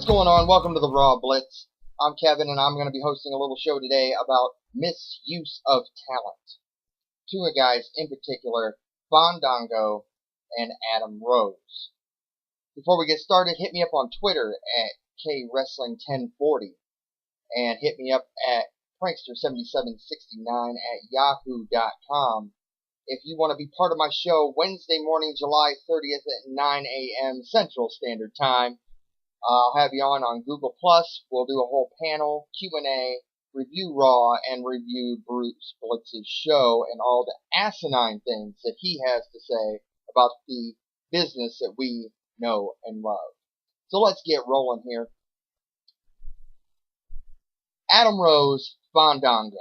What's going on? Welcome to the Raw Blitz. I'm Kevin, and I'm going to be hosting a little show today about misuse of talent. Two guys in particular, Fandango and Adam Rose. Before we get started, hit me up on Twitter at KWrestling1040 and hit me up at Prankster7769 at yahoo.com if you want to be part of my show Wednesday morning, July 30th at 9 a.m. Central Standard Time. I'll have you on Google+. We'll do a whole panel, Q&A, review Raw, and review Bruce Blitz's show and all the asinine things that he has to say about the business that we know and love. So let's get rolling here. Adam Rose, Fandango.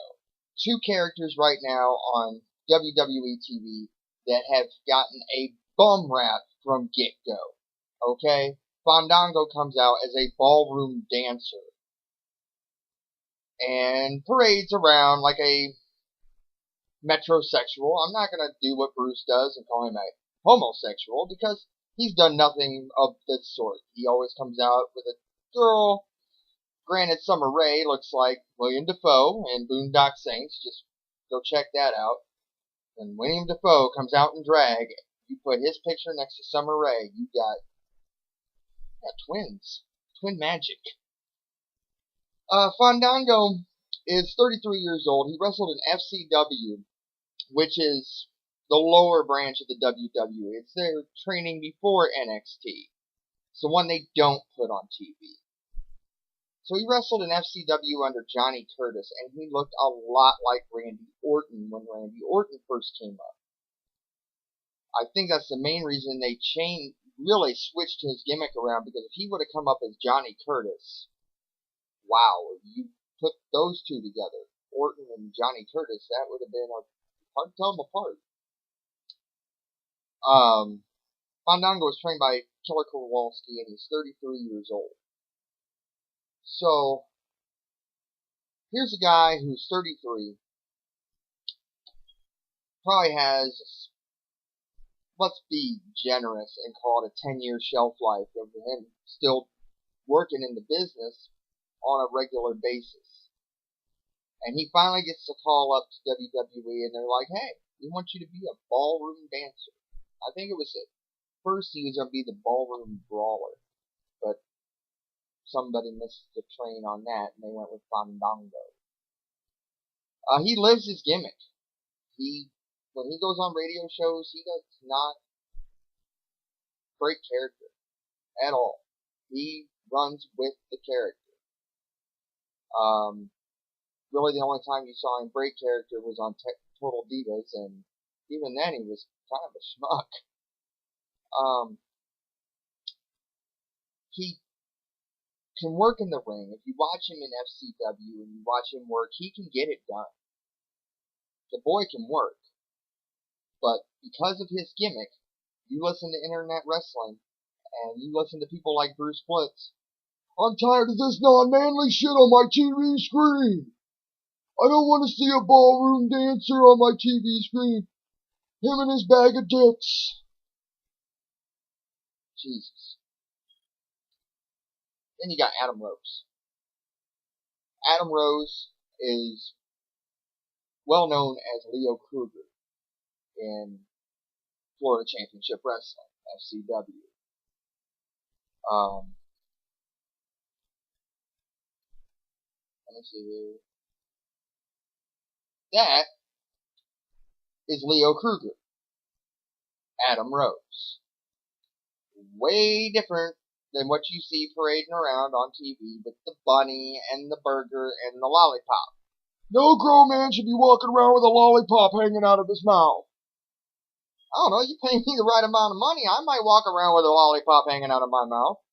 Two characters right now on WWE TV that have gotten a bum rap from get-go. Okay? Fandango comes out as a ballroom dancer and parades around like a metrosexual. I'm not going to do what Bruce does and call him a homosexual because he's done nothing of this sort. He always comes out with a girl. Granted, Summer Rae looks like William Dafoe in Boondock Saints. Just go check that out. When William Dafoe comes out in drag, you put his picture next to Summer Rae, you got twins. Twin magic. Fandango is 33 years old. He wrestled in FCW, which is the lower branch of the WWE. It's their training before NXT. It's the one they don't put on TV. So he wrestled in FCW under Johnny Curtis, and he looked a lot like Randy Orton when Randy Orton first came up. I think that's the main reason they really switched his gimmick around, because if he would have come up as Johnny Curtis, wow, if you put those two together, Orton and Johnny Curtis, that would have been hard to tell them apart. Fandango was trained by Killer Kowalski, and he's 33 years old. So, here's a guy who's 33, probably has, let's be generous and call it a 10-year shelf life of him still working in the business on a regular basis. And he finally gets a call up to WWE, and they're like, hey, we want you to be a ballroom dancer. I think it was at first he was going to be the ballroom brawler, but somebody missed the train on that, and they went with Fandango. He lives his gimmick. When he goes on radio shows, he does not break character at all. He runs with the character. Really, the only time you saw him break character was on Total Divas, and even then, he was kind of a schmuck. He can work in the ring. If you watch him in FCW and you watch him work, he can get it done. The boy can work. But because of his gimmick, you listen to internet wrestling, and you listen to people like Bruce Blitz. I'm tired of this non-manly shit on my TV screen. I don't want to see a ballroom dancer on my TV screen. Him and his bag of dicks. Jesus. Then you got Adam Rose. Adam Rose is well known as Leo Kruger in Florida Championship Wrestling, FCW. Let me see here. That is Leo Kruger. Adam Rose. Way different than what you see parading around on TV with the bunny and the burger and the lollipop. No grown man should be walking around with a lollipop hanging out of his mouth. I don't know, you pay me the right amount of money, I might walk around with a lollipop hanging out of my mouth.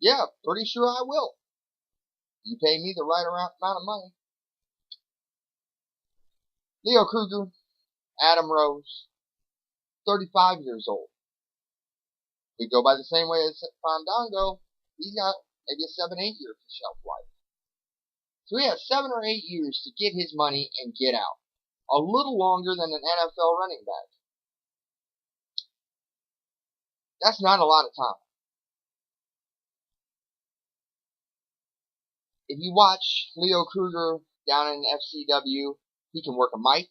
Yeah, pretty sure I will. You pay me the right amount of money. Leo Kruger, Adam Rose, 35 years old. We go by the same way as Fandango, he's got maybe a 7-8 year shelf life. So he has 7 or 8 years to get his money and get out. A little longer than an NFL running back. That's not a lot of time. if you watch Leo Kruger down in FCW, he can work a mic.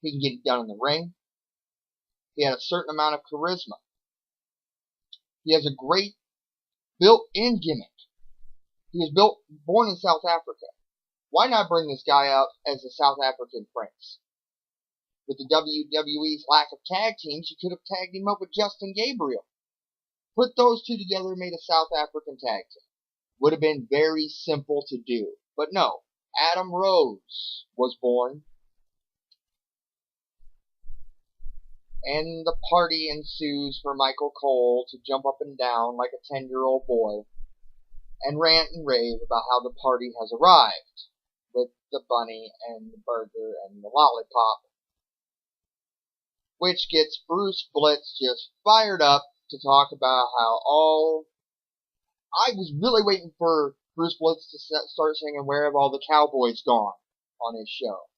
He can get it done in the ring. He had a certain amount of charisma. He has a great built-in gimmick. He was born in South Africa. Why not bring this guy out as a South African prince? With the WWE's lack of tag teams, you could have tagged him up with Justin Gabriel. Put those two together and made a South African tag team. Would have been very simple to do. But no, Adam Rose was born. And the party ensues for Michael Cole to jump up and down like a 10-year-old boy and rant and rave about how the party has arrived with the bunny and the burger and the lollipop, which gets Bruce Blitz just fired up to talk about how I was really waiting for Bruce Blitz to start singing "Where Have All the Cowboys Gone" on his show.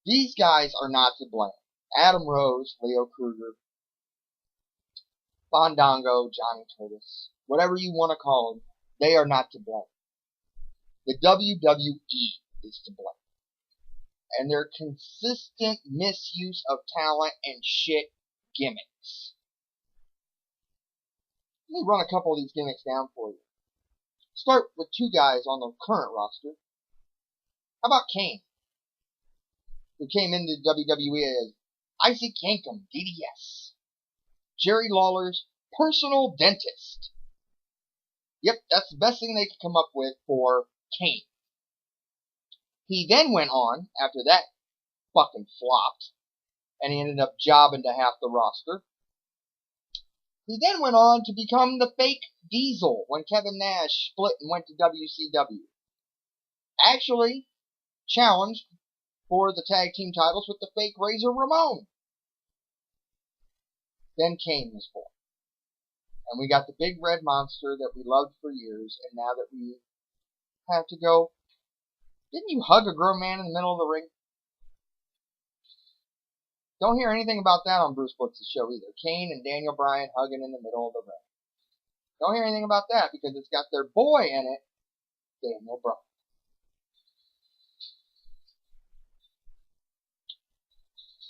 These guys are not to blame. Adam Rose, Leo Kruger, Fandango, Johnny Curtis, whatever you want to call them, they are not to blame. The WWE is to blame. And their consistent misuse of talent and shit gimmicks. Let me run a couple of these gimmicks down for you. Start with two guys on the current roster. How about Kane, who came into WWE as Isaac Yankem, DDS. Jerry Lawler's personal dentist. Yep, that's the best thing they could come up with for Kane. He then went on, after that fucking flopped, and he ended up jobbing to half the roster. He then went on to become the fake Diesel when Kevin Nash split and went to WCW. Actually, challenged for the tag team titles with the fake Razor Ramon. Then Kane was born. And we got the big red monster that we loved for years, and now that we have to go, didn't you hug a grown man in the middle of the ring? Don't hear anything about that on Bruce Blitz's show either. Kane and Daniel Bryan hugging in the middle of the ring. Don't hear anything about that because it's got their boy in it, Daniel Bryan.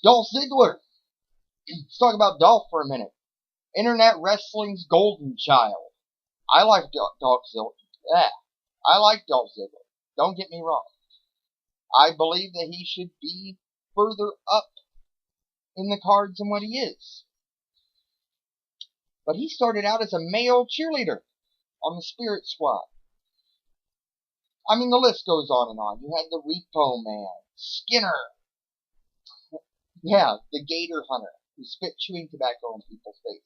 Dolph Ziggler. Let's talk about Dolph for a minute. Internet wrestling's golden child. I like Dolph Ziggler. Yeah, I like Dolph Ziggler. Don't get me wrong. I believe that he should be further up in the cards than what he is. But he started out as a male cheerleader on the Spirit Squad. I mean, the list goes on and on. You had the Repo Man, Skinner. Yeah, the Gator Hunter, who spit chewing tobacco in people's faces.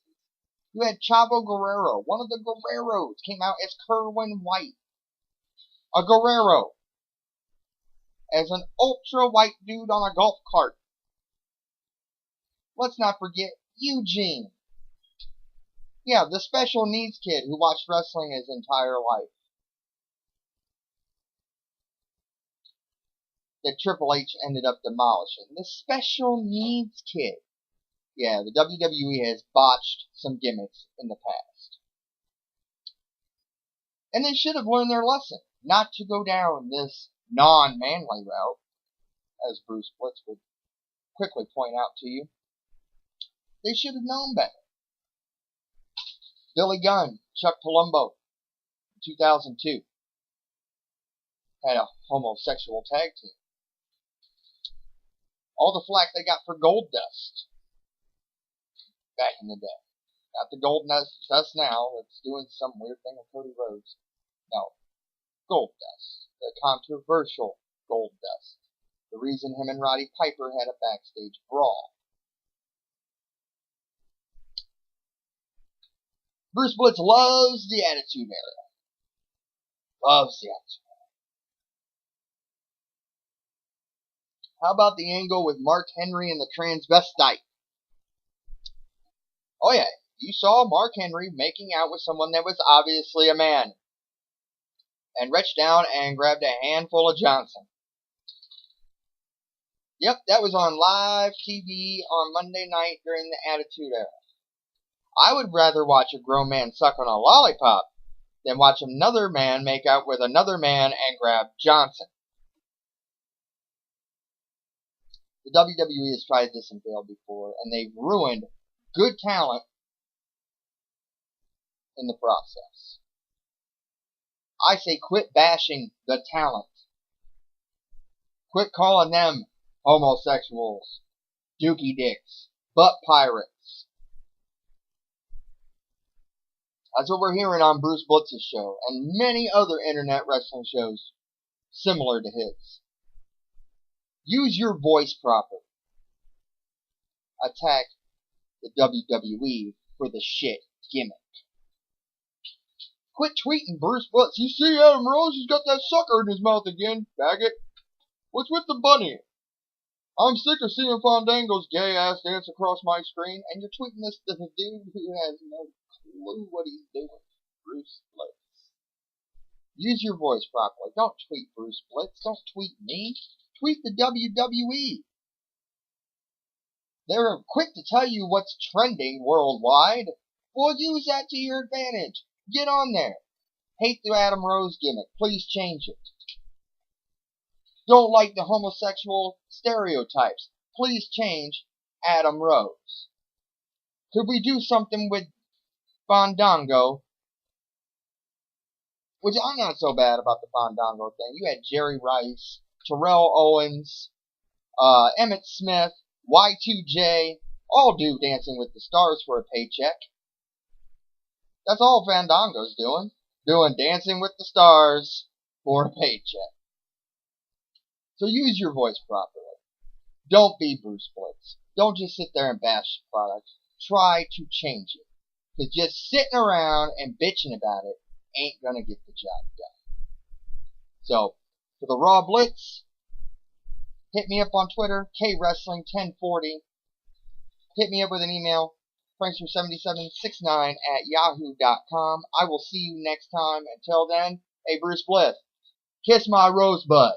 You had Chavo Guerrero, one of the Guerreros, came out as Kerwin White. A Guerrero. As an ultra-white dude on a golf cart. Let's not forget Eugene. Yeah, the special needs kid who watched wrestling his entire life. That Triple H ended up demolishing. The special needs kid. Yeah, the WWE has botched some gimmicks in the past. And they should have learned their lesson. Not to go down this non-manly route, as Bruce Blitz would quickly point out to you. They should have known better. Billy Gunn, Chuck Palumbo, 2002, had a homosexual tag team. All the flack they got for Gold Dust back in the day. Not the Gold Dust now that's doing some weird thing with Cody Rhodes. No. Gold Dust. The controversial Gold Dust. The reason him and Roddy Piper had a backstage brawl. Bruce Blitz loves the Attitude Era. Loves the Attitude Era. How about the angle with Mark Henry and the transvestite? Oh yeah, you saw Mark Henry making out with someone that was obviously a man. And reached down and grabbed a handful of Johnson. Yep, that was on live TV on Monday night during the Attitude Era. I would rather watch a grown man suck on a lollipop Then watch another man make out with another man and grab Johnson. The WWE has tried this and failed before, and they've ruined good talent in the process. I say quit bashing the talent. Quit calling them homosexuals, dookie dicks, butt pirates. That's what we're hearing on Bruce Blitz's show and many other internet wrestling shows similar to his. Use your voice properly. Attack the WWE for the shit gimmick. Quit tweeting Bruce Blitz. You see Adam Rose? He's got that sucker in his mouth again, faggot. What's with the bunny? I'm sick of seeing Fandango's gay ass dance across my screen, and you're tweeting this to the dude who has no clue what he's doing. Bruce Blitz. Use your voice properly. Don't tweet Bruce Blitz. Don't tweet me. Tweet the WWE. They're quick to tell you what's trending worldwide. Well, use that to your advantage. Get on there. Hate the Adam Rose gimmick. Please change it. Don't like the homosexual stereotypes. Please change Adam Rose. Could we do something with Fandango? Which I'm not so bad about the Fandango thing. You had Jerry Rice, Terrell Owens, Emmett Smith, Y2J, all do Dancing with the Stars for a paycheck. That's all Fandango's doing. Doing Dancing with the Stars for a paycheck. So use your voice properly. Don't be Bruce Blitz. Don't just sit there and bash the product. Try to change it. Because just sitting around and bitching about it ain't gonna get the job done. So, for the Raw Blitz, hit me up on Twitter, KWrestling1040. Hit me up with an email, prankster7769@yahoo.com. I will see you next time. Until then, hey Bruce Blitz, kiss my rosebud.